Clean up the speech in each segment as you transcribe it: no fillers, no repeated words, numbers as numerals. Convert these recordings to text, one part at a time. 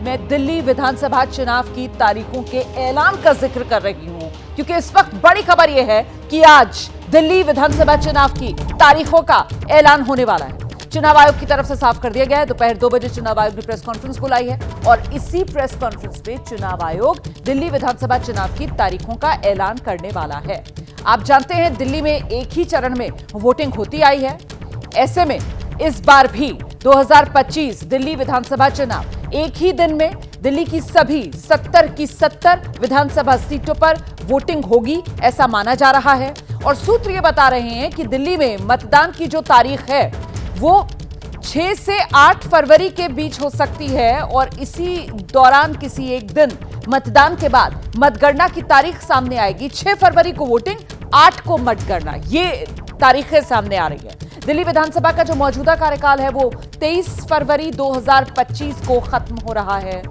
मैं दिल्ली विधानसभा चुनाव की तारीखों के ऐलान का जिक्र कर रही हूं, क्योंकि इस वक्त बड़ी खबर यह है कि आज दिल्ली विधानसभा चुनाव की तारीखों का ऐलान होने वाला है। चुनाव आयोग की तरफ से साफ कर दिया गया है। दोपहर 2 बजे चुनाव आयोग ने प्रेस कॉन्फ्रेंस बुलाई है और इसी प्रेस कॉन्फ्रेंस में चुनाव आयोग दिल्ली विधानसभा चुनाव की तारीखों का ऐलान करने वाला है। आप जानते हैं दिल्ली में एक ही चरण में वोटिंग होती आई है। ऐसे में इस बार भी 2025 दिल्ली विधानसभा चुनाव एक ही दिन में दिल्ली की सभी 70 की 70 विधानसभा सीटों पर वोटिंग होगी, ऐसा माना जा रहा है। और सूत्र ये बता रहे हैं कि दिल्ली में मतदान की जो तारीख है वो 6 से 8 फरवरी के बीच हो सकती है और इसी दौरान किसी एक दिन मतदान के बाद मतगणना की तारीख सामने आएगी। 6 फरवरी को वोटिंग, 8 को मतगणना, ये तारीखें सामने आ रही है। दिल्ली विधानसभा का जो मौजूदा कार्यकाल है वो 23 फरवरी 2025 को खत्म हो रहा है।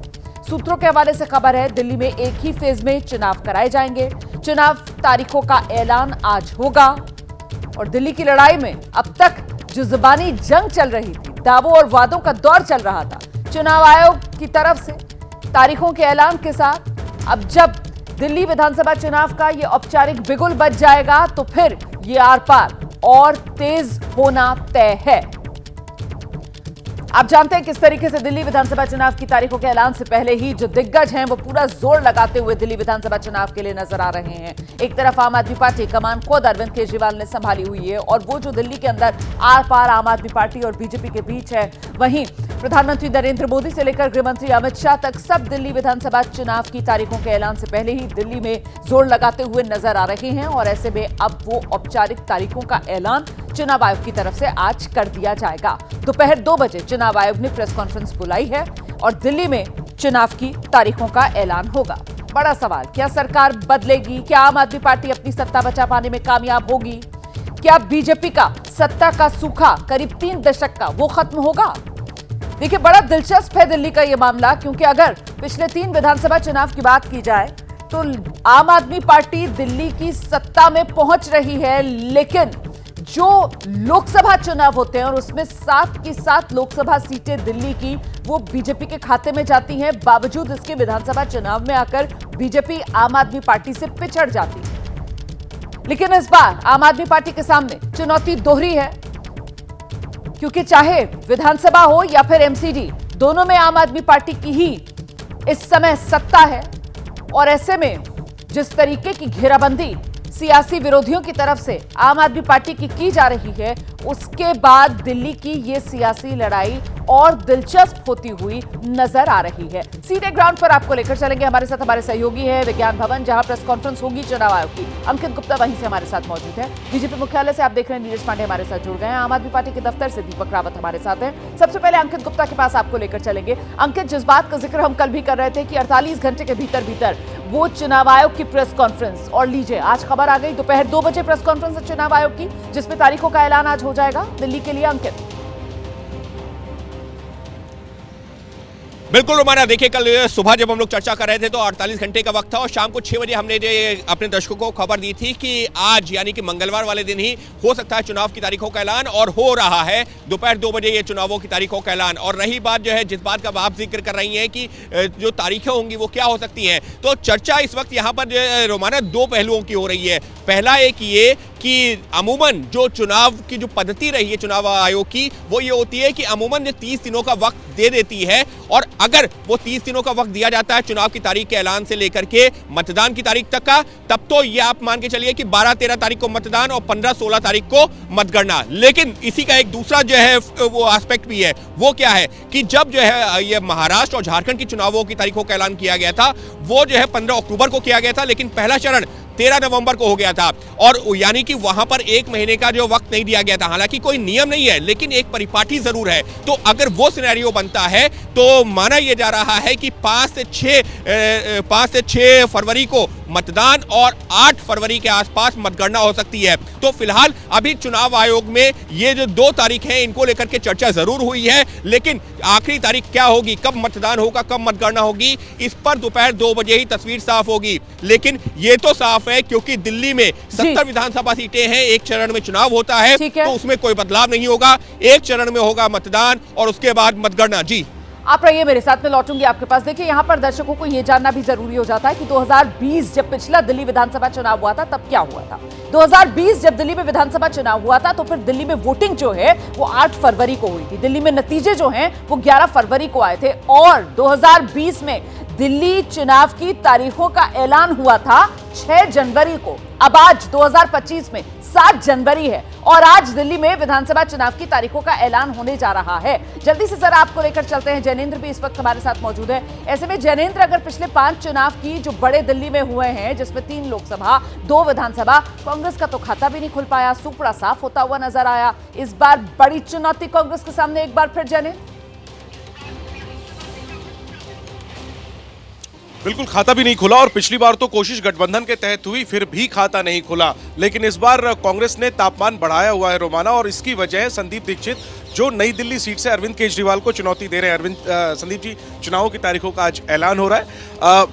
सूत्रों के हवाले से खबर है दिल्ली में एक ही फेज में चुनाव कराए जाएंगे। चुनाव तारीखों का ऐलान आज होगा और दिल्ली की लड़ाई में अब तक जो जुबानी जंग चल रही थी, दावों और वादों का दौर चल रहा था, चुनाव आयोग की तरफ से तारीखों के ऐलान के साथ अब जब दिल्ली विधानसभा चुनाव का ये औपचारिक बिगुल बज जाएगा तो फिर ये आर पार और तेज होना तय है। आप जानते हैं किस तरीके से दिल्ली विधानसभा चुनाव की तारीखों के ऐलान से पहले ही जो दिग्गज हैं वो पूरा जोर लगाते हुए दिल्ली विधानसभा चुनाव के लिए नजर आ रहे हैं। एक तरफ आम आदमी पार्टी कमान खुद अरविंद केजरीवाल ने संभाली हुई है और वो जो दिल्ली के अंदर आर पार आम आदमी पार्टी और बीजेपी के बीच है, वहीं प्रधानमंत्री नरेंद्र मोदी से लेकर गृहमंत्री अमित शाह तक सब दिल्ली विधानसभा चुनाव की तारीखों के ऐलान से पहले ही दिल्ली में जोर लगाते हुए नजर आ रहे हैं। और ऐसे में अब वो औपचारिक तारीखों का ऐलान चुनाव आयोग की तरफ से आज कर दिया जाएगा। दोपहर 2 बजे चुनाव आयोग ने प्रेस कॉन्फ्रेंस बुलाई है और दिल्ली में चुनाव की तारीखों का ऐलान होगा। बड़ा सवाल, क्या सरकार बदलेगी? क्या आम आदमी पार्टी अपनी सत्ता बचा पाने में कामयाब होगी? क्या बीजेपी का सत्ता का सूखा करीब 3 दशक का वो खत्म होगा? देखिए, बड़ा दिलचस्प है दिल्ली का ये मामला, क्योंकि अगर पिछले 3 विधानसभा चुनाव की बात की जाए तो आम आदमी पार्टी दिल्ली की सत्ता में पहुंच रही है, लेकिन जो लोकसभा चुनाव होते हैं और उसमें 7 की 7 लोकसभा सीटें दिल्ली की वो बीजेपी के खाते में जाती हैं। बावजूद इसके विधानसभा चुनाव में आकर बीजेपी आम आदमी पार्टी से पिछड़ जाती है। लेकिन इस बार आम आदमी पार्टी के सामने चुनौती दोहरी है, क्योंकि चाहे विधानसभा हो या फिर एमसीडी, दोनों में आम आदमी पार्टी की ही इस समय सत्ता है। और ऐसे में जिस तरीके की घेराबंदी सियासी विरोधियों की तरफ से आम आदमी पार्टी की जा रही है, उसके बाद दिल्ली की ये सियासी लड़ाई और दिलचस्प होती हुई नजर आ रही है। सीधे ग्राउंड पर आपको लेकर चलेंगे। हमारे साथ हमारे सहयोगी है विज्ञान भवन, जहां प्रेस कॉन्फ्रेंस होगी चुनाव आयोग की। अंकित गुप्ता वहीं से हमारे साथ मौजूद है। बीजेपी मुख्यालय से आप देख रहे हैं नीरज पांडे हमारे साथ जुड़ गए हैं। आम आदमी पार्टी के दफ्तर से दीपक रावत हमारे साथ है। सबसे पहले अंकित गुप्ता के पास आपको लेकर चलेंगे। अंकित, जिस बात का जिक्र हम कल भी कर रहे थे कि 48 घंटे के भीतर वो चुनाव आयोग की प्रेस कॉन्फ्रेंस, और लीजिए आज खबर आ गई, दोपहर 2 बजे प्रेस कॉन्फ्रेंस है चुनाव आयोग की, जिसमें तारीखों का ऐलान आज हो जाएगा दिल्ली के लिए। अंकित, बिल्कुल रोमाना, देखिए कल सुबह जब हम लोग चर्चा कर रहे थे तो 48 घंटे का वक्त था और शाम को 6 बजे हमने अपने दर्शकों को खबर दी थी कि आज यानी कि मंगलवार वाले दिन ही हो सकता है चुनाव की तारीखों का ऐलान, और हो रहा है दोपहर 2 बजे ये चुनावों की तारीखों का ऐलान। और रही बात जो है जिस बात का आप जिक्र कर रही हैं कि जो तारीखें होंगी वो क्या हो सकती हैं, तो चर्चा इस वक्त यहाँ पर रोमाना 2 पहलुओं की हो रही है। पहला एक ये कि अमूमन जो चुनाव की जो पद्धति रही है चुनाव आयोग की, वो ये होती है कि अमूमन जो 30 दिनों का वक्त दे देती है, और अगर वो 30 दिनों का वक्त दिया जाता है चुनाव की तारीख के ऐलान से लेकर के मतदान की तारीख तक का, तब तो ये आप मान के चलिए कि 12-13 तारीख को मतदान और 15-16 तारीख को मतगणना। लेकिन इसी का एक दूसरा जो है वो एस्पेक्ट भी है। वो क्या है कि जब जो है ये महाराष्ट्र और झारखंड की चुनावों की तारीखों का ऐलान किया गया था, वो जो है 15 अक्टूबर को किया गया था, लेकिन पहला चरण 13 नवंबर को हो गया था, और यानी कि वहां पर 1 महीने का जो वक्त नहीं दिया गया था। हालांकि कोई नियम नहीं है, लेकिन एक परिपाटी जरूर है। तो अगर वो सिनेरियो बनता है तो माना यह जा रहा है कि 5 से 6 फरवरी को मतदान और 8 फरवरी के आसपास मतगणना हो सकती है। तो फिलहाल अभी चुनाव आयोग में ये जो 2 तारीख हैं इनको लेकर के चर्चा जरूर हुई है, लेकिन आखिरी तारीख क्या होगी, कब मतदान होगा, कब मतगणना होगी, इस पर दोपहर 2 बजे ही तस्वीर साफ होगी। लेकिन ये तो साफ है क्योंकि दिल्ली में 70 विधानसभा सीटें हैं, एक चरण में चुनाव होता है, तो उसमें कोई बदलाव नहीं होगा। एक चरण में होगा मतदान और उसके बाद मतगणना। जी आप रहिए मेरे साथ में, लौटूंगी आपके पास। देखिए यहाँ पर दर्शकों को यह जानना भी जरूरी हो जाता है कि 2020 जब पिछला दिल्ली विधानसभा चुनाव हुआ था तब क्या हुआ था। 2020 जब दिल्ली में विधानसभा चुनाव हुआ था तो फिर दिल्ली में वोटिंग जो है वो 8 फरवरी को हुई थी। दिल्ली में नतीजे जो हैं वो 11 फरवरी को आए थे और 2020 में दिल्ली चुनाव की तारीखों का ऐलान हुआ था 6 जनवरी को। अब आज 2025 में 7 जनवरी है और आज दिल्ली में विधानसभा चुनाव की तारीखों का ऐलान होने जा रहा है। जल्दी से जरा आपको लेकर चलते हैं। जैनेंद्र भी इस वक्त हमारे साथ मौजूद है। ऐसे में जैनेंद्र, अगर पिछले 5 चुनाव की जो बड़े दिल्ली में हुए हैं जिसमें 3 लोकसभा 2 विधानसभा, कांग्रेस का तो खाता भी नहीं खुल पाया, सूपड़ा साफ होता हुआ नजर आया। इस बार बड़ी चुनौती कांग्रेस के सामने एक बार फिर। जैनेंद्र, बिल्कुल खाता भी नहीं खुला और पिछली बार तो कोशिश गठबंधन के तहत हुई, फिर भी खाता नहीं खुला। लेकिन इस बार कांग्रेस ने तापमान बढ़ाया हुआ है रोमाना, और इसकी वजह है संदीप दीक्षित जो नई दिल्ली सीट से अरविंद केजरीवाल को चुनौती दे रहे हैं। संदीप जी, चुनावों की तारीखों का आज ऐलान हो रहा है।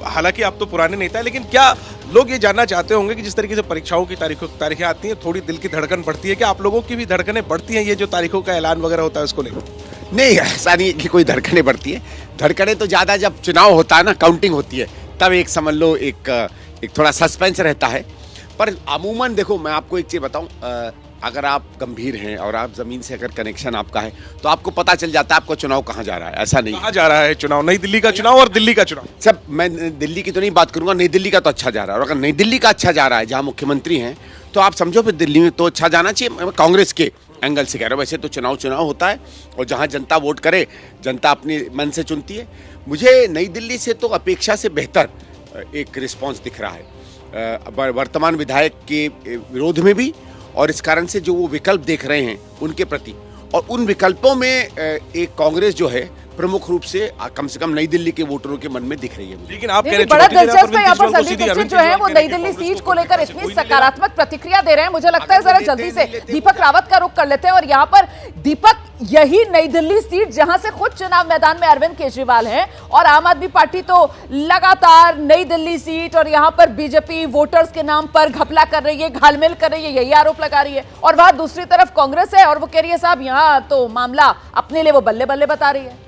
हालांकि आप तो पुराने नेता है, लेकिन क्या लोग ये जानना चाहते होंगे कि जिस तरीके से परीक्षाओं की तारीखें आती हैं, थोड़ी दिल की धड़कन बढ़ती है, क्या आप लोगों की भी धड़कनें बढ़ती हैं ये जो तारीखों का ऐलान वगैरह होता है उसको लेकर? नहीं, ऐसा नहीं कि कोई धड़कनें बढ़ती है। धड़कनें तो ज़्यादा जब चुनाव होता है ना, काउंटिंग होती है, तब एक समझ लो एक थोड़ा सस्पेंस रहता है। पर अमूमन देखो, मैं आपको एक चीज़ बताऊं, अगर आप गंभीर हैं और आप ज़मीन से अगर कनेक्शन आपका है तो आपको पता चल जाता है आपका चुनाव कहाँ जा रहा है। ऐसा नहीं कहाँ जा रहा है चुनाव, नई दिल्ली का चुनाव और दिल्ली का चुनाव। सब, मैं दिल्ली की तो नहीं बात करूँगा, नई दिल्ली का तो अच्छा जा रहा है। और अगर नई दिल्ली का अच्छा जा रहा है, जहाँ मुख्यमंत्री हैं, तो आप समझो फिर दिल्ली में तो अच्छा जाना चाहिए। मैं कांग्रेस के एंगल से कह रहा हूँ। वैसे तो चुनाव होता है और जहाँ जनता वोट करे, जनता अपने मन से चुनती है। मुझे नई दिल्ली से तो अपेक्षा से बेहतर एक रिस्पांस दिख रहा है वर्तमान विधायक के विरोध में भी, और इस कारण से जो वो विकल्प देख रहे हैं उनके प्रति, और उन विकल्पों में एक कांग्रेस जो है प्रमुख रूप से कम नई दिल्ली के वोटरों के मन में दिख रही है। लेकिन आप कह रहे हैं बड़ा दिलचस्प है, यहाँ पर संदीप दीक्षित जो है वो नई दिल्ली सीट को लेकर इतनी सकारात्मक प्रतिक्रिया दे रहे हैं। मुझे लगता है जरा जल्दी से दीपक रावत का रुख कर लेते हैं। और यहाँ पर दीपक, यही नई दिल्ली सीट जहां से खुद चुनाव मैदान में अरविंद केजरीवाल हैं और आम आदमी पार्टी तो लगातार नई दिल्ली सीट, और यहाँ पर बीजेपी वोटर्स के नाम पर घपला कर रही है, घालमेल कर रही है, यही आरोप लगा रही है। और वहां दूसरी तरफ कांग्रेस है और वो कह रही है साहब यहाँ तो मामला अपने लिए वो बल्ले बल्ले बता रही है।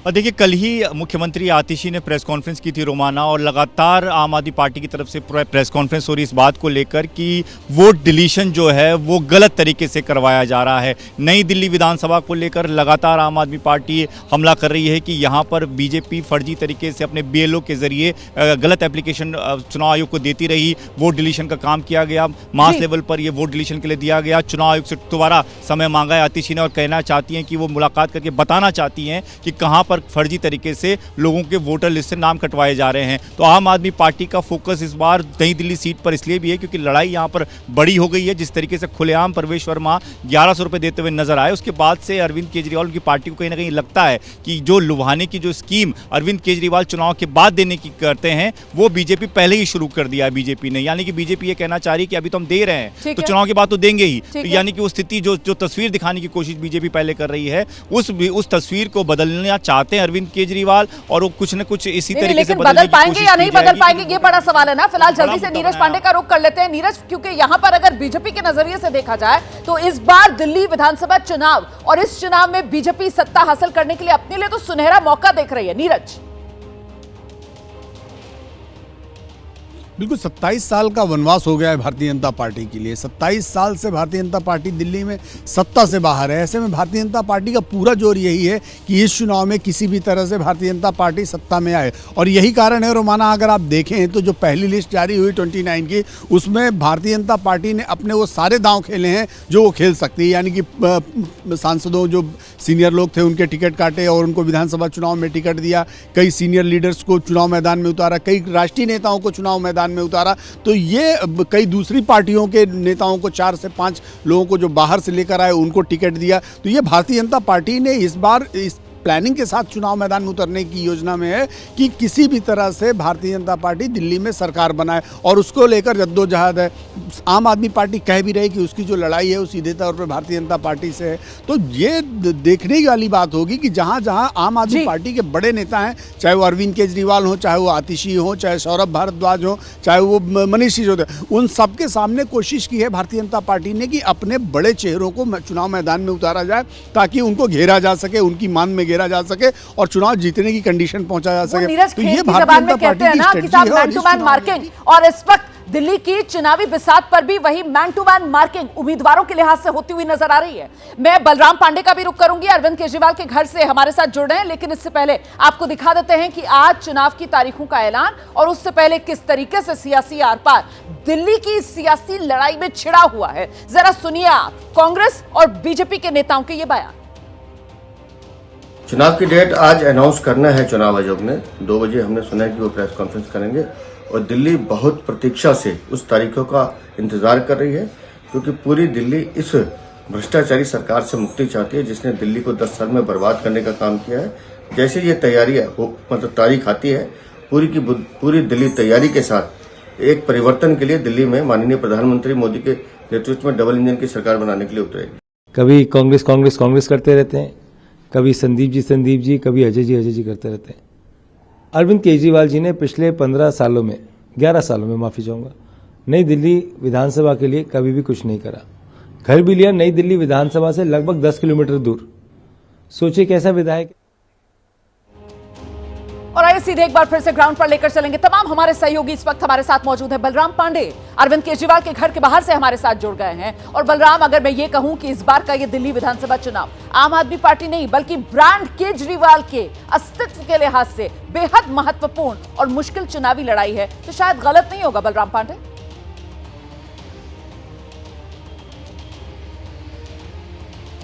और देखिए, कल ही मुख्यमंत्री आतिशी ने प्रेस कॉन्फ्रेंस की थी रोमाना, और लगातार आम आदमी पार्टी की तरफ से प्रेस कॉन्फ्रेंस हो रही इस बात को लेकर कि वोट डिलीशन जो है वो गलत तरीके से करवाया जा रहा है। नई दिल्ली विधानसभा को लेकर लगातार आम आदमी पार्टी हमला कर रही है कि यहाँ पर बीजेपी फर्जी तरीके से अपने BLO के जरिए गलत एप्लीकेशन चुनाव आयोग को देती रही, वोट डिलीशन का काम किया गया, मास लेवल पर ये वोट डिलीशन के लिए दिया गया। चुनाव आयोग से दोबारा समय मांगा है आतिशी ने, और कहना चाहती हैं कि वो मुलाकात करके बताना चाहती हैं कि कहाँ पर फर्जी तरीके से लोगों के वोटर लिस्ट से नाम कटवाए जा रहे हैं। तो आम आदमी पार्टी का फोकस इस बार नई दिल्ली सीट पर इसलिए भी है क्योंकि लड़ाई यहां पर बड़ी हो गई है। जिस तरीके से खुलेआम प्रवेश वर्मा 1100 रुपए देते हुए नजर आए, उसके बाद से अरविंद केजरीवाल की पार्टी को कहीं ना कहीं लगता है कि जो लुभाने की जो स्कीम अरविंद केजरीवाल चुनाव के बाद देने की करते हैं वो बीजेपी पहले ही शुरू कर दिया है बीजेपी ने। यानी कि बीजेपी ये कहना चाह रही है कि अभी तो हम दे रहे हैं तो चुनाव के बाद तो देंगे ही। तो यानी कि वो स्थिति जो तस्वीर दिखाने की कोशिश बीजेपी पहले कर रही है, उस तस्वीर को बदलना चाहते हैं अरविंद केजरीवाल, और वो कुछ न कुछ इसी तरीके से बदल पाएंगे या नहीं बदल पाएंगे, ये बड़ा सवाल है ना। फिलहाल जल्दी से नीरज पांडे का रुख कर लेते हैं। नीरज, क्योंकि यहां पर अगर बीजेपी के नजरिए से देखा जाए तो इस बार दिल्ली विधानसभा चुनाव, और इस चुनाव में बीजेपी सत्ता हासिल करने के लिए अपने लिए तो सुनहरा मौका देख रही है। नीरज, बिल्कुल 27 साल का वनवास हो गया है भारतीय जनता पार्टी के लिए। 27 साल से भारतीय जनता पार्टी दिल्ली में सत्ता से बाहर है। ऐसे में भारतीय जनता पार्टी का पूरा जोर यही है कि इस चुनाव में किसी भी तरह से भारतीय जनता पार्टी सत्ता में आए, और यही कारण है रोमाना, अगर आप देखें तो जो पहली लिस्ट जारी हुई 29 की, उसमें भारतीय जनता पार्टी ने अपने वो सारे दांव खेले हैं जो वो खेल सकती है। यानी कि सांसदों, जो सीनियर लोग थे, उनके टिकट काटे और उनको विधानसभा चुनाव में टिकट दिया, कई सीनियर लीडर्स को चुनाव मैदान में उतारा, कई राष्ट्रीय नेताओं को चुनाव मैदान में उतारा। तो ये कई दूसरी पार्टियों के नेताओं को, 4 से 5 लोगों को जो बाहर से लेकर आए, उनको टिकट दिया। तो ये भारतीय जनता पार्टी ने इस बार प्लानिंग के साथ चुनाव मैदान में उतरने की योजना में है कि किसी भी तरह से भारतीय जनता पार्टी दिल्ली में सरकार बनाए, और उसको लेकर जद्दोजहद है। आम आदमी पार्टी कह भी रही कि उसकी जो लड़ाई है वो सीधे तौर पर भारतीय जनता पार्टी से है। तो ये देखने वाली बात होगी कि जहां जहां आम आदमी पार्टी के बड़े नेता हैं, चाहे वो अरविंद केजरीवाल हो, चाहे वो आतिशी हो, चाहे सौरभ भारद्वाज हो, चाहे वो मनीष सिसोदिया, उन सबके सामने कोशिश की है भारतीय जनता पार्टी ने कि अपने बड़े चेहरों को चुनाव मैदान में उतारा जाए ताकि उनको घेरा जा सके, उनकी मान में घेरा जा सके और चुनाव जीतने की कंडीशन पहुंचा जा सके। तो ये भारतीय जनता पार्टी की स्ट्रेटजी है। मैन टू मैन मार्किंग, और इस वक्त दिल्ली की चुनावी बिसात पर भी वही मैन टू मैन मार्किंग उम्मीदवारों के लिहाज से होती हुई नजर आ रही है। मैं बलराम पांडे का भी रुख करूंगी, अरविंद केजरीवाल के घर से हमारे साथ जुड़ रहे हैं, लेकिन इससे पहले आपको दिखा देते हैं कि आज चुनाव की तारीखों का ऐलान और उससे पहले किस तरीके से सियासी आर पार दिल्ली की सियासी लड़ाई में छिड़ा हुआ है। जरा सुनिए आप कांग्रेस और बीजेपी के नेताओं के ये बयान। चुनाव की डेट आज अनाउंस करना है चुनाव आयोग ने। 2 बजे हमने सुना है कि वो प्रेस कॉन्फ्रेंस करेंगे और दिल्ली बहुत प्रतीक्षा से उस तारीखों का इंतजार कर रही है, क्योंकि पूरी दिल्ली इस भ्रष्टाचारी सरकार से मुक्ति चाहती है जिसने दिल्ली को 10 साल में बर्बाद करने का काम किया है। जैसे ये तैयारी है वो मतलब तारीख आती है, पूरी दिल्ली तैयारी के साथ एक परिवर्तन के लिए दिल्ली में माननीय प्रधानमंत्री मोदी के नेतृत्व में डबल इंजन की सरकार बनाने के लिए उतरेगी। कभी कांग्रेस करते रहते हैं, कभी संदीप जी, कभी अजय जी करते रहते हैं। अरविंद केजरीवाल जी ने पिछले 11 सालों में माफी चाहूंगा, नई दिल्ली विधानसभा के लिए कभी भी कुछ नहीं करा। घर भी लिया नई दिल्ली विधानसभा से लगभग 10 किलोमीटर दूर। सोचिए कैसा विधायक। और आइए सीधे एक बार फिर से ग्राउंड पर लेकर चलेंगे तमाम हमारे सहयोगी इस वक्त हमारे साथ मौजूद हैं। बलराम पांडे अरविंद केजरीवाल के घर के बाहर से हमारे साथ जुड़ गए हैं। और बलराम, अगर मैं ये कहूं कि इस बार का ये दिल्ली विधानसभा चुनाव आम आदमी पार्टी नहीं बल्कि ब्रांड केजरीवाल के अस्तित्व के लिहाज से बेहद महत्वपूर्ण और मुश्किल चुनावी लड़ाई है, तो शायद गलत नहीं होगा बलराम पांडे?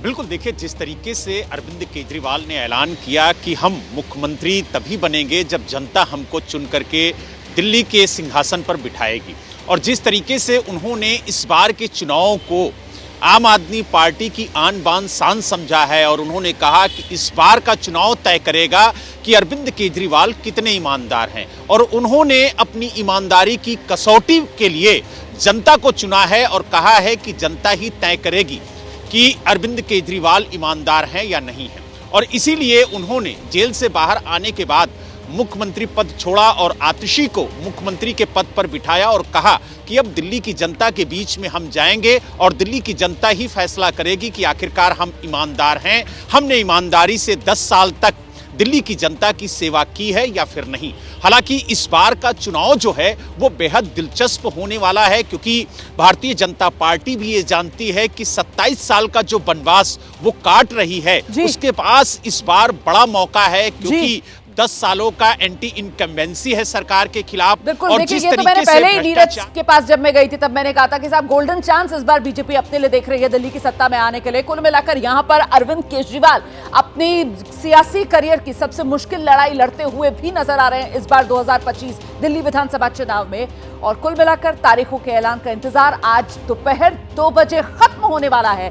बिल्कुल, देखिए जिस तरीके से अरविंद केजरीवाल ने ऐलान किया कि हम मुख्यमंत्री तभी बनेंगे जब जनता हमको चुन करके दिल्ली के सिंहासन पर बिठाएगी, और जिस तरीके से उन्होंने इस बार के चुनाव को आम आदमी पार्टी की आन बान शान समझा है, और उन्होंने कहा कि इस बार का चुनाव तय करेगा कि अरविंद केजरीवाल कितने ईमानदार हैं, और उन्होंने अपनी ईमानदारी की कसौटी के लिए जनता को चुना है और कहा है कि जनता ही तय करेगी कि अरविंद केजरीवाल ईमानदार हैं या नहीं हैं। और इसीलिए उन्होंने जेल से बाहर आने के बाद मुख्यमंत्री पद छोड़ा और आतिशी को मुख्यमंत्री के पद पर बिठाया और कहा कि अब दिल्ली की जनता के बीच में हम जाएंगे और दिल्ली की जनता ही फैसला करेगी कि आखिरकार हम ईमानदार हैं, हमने ईमानदारी से 10 साल तक दिल्ली की जनता की सेवा की है या फिर नहीं। हालांकि इस बार का चुनाव जो है वो बेहद दिलचस्प होने वाला है, क्योंकि भारतीय जनता पार्टी भी ये जानती है कि 27 साल का जो वनवास वो काट रही है उसके पास इस बार बड़ा मौका है, क्योंकि 10 सालों का एंटी इनकम्बेंसी है सरकार के खिलाफ। बिल्कुल, देखिए ये तो मैंने पहले ही नीरज के पास जब मैं गई थी तब मैंने कहा था कि साहब गोल्डन चांस इस बार बीजेपी अपने लिए देख रही है दिल्ली की सत्ता में आने के लिए। कुल मिलाकर यहां पर अरविंद केजरीवाल अपनी सियासी करियर की सबसे मुश्किल लड़ाई लड़ते हुए भी नजर आ रहे हैं इस बार 2025 दिल्ली विधानसभा चुनाव में। और कुल मिलाकर तारीखों के ऐलान का इंतजार आज दोपहर 2 बजे खत्म होने वाला है।